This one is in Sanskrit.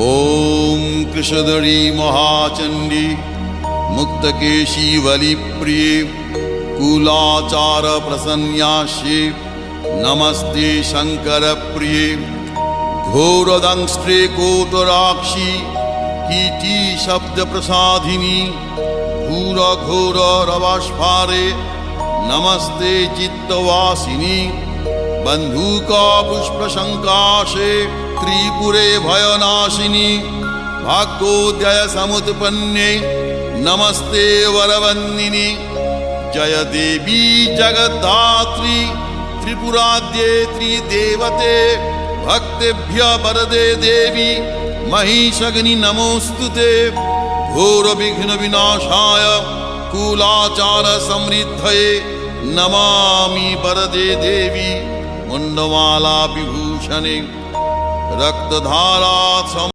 ॐ कृशधरी महाचण्डी मुक्तकेशी बलिप्रिये कुलाचार प्रसन्यास्ये नमस्ते शङ्करप्रिये घोरदंष्ट्रे कोटराक्षी कीटी शब्दप्रसादिनी घोर रवास्फारे नमस्ते चित्तवासिनी बंधुका पुष्पशंकाशे त्रिपुरे भयनाशिनी भाग्योदय समुत्पन्ने नमस्ते वरवन्दिनी जय देवी जगद्धात्री त्रिपुराद्ये त्रिदेवते भक्तेभ्य वरदे देवी महिषग्नि नमोस्तुते घोर विघ्न विनाशाय कुलाचार समृद्धये नमामि वरदे देवी मुंडमाला विभूषणे रक्तधारा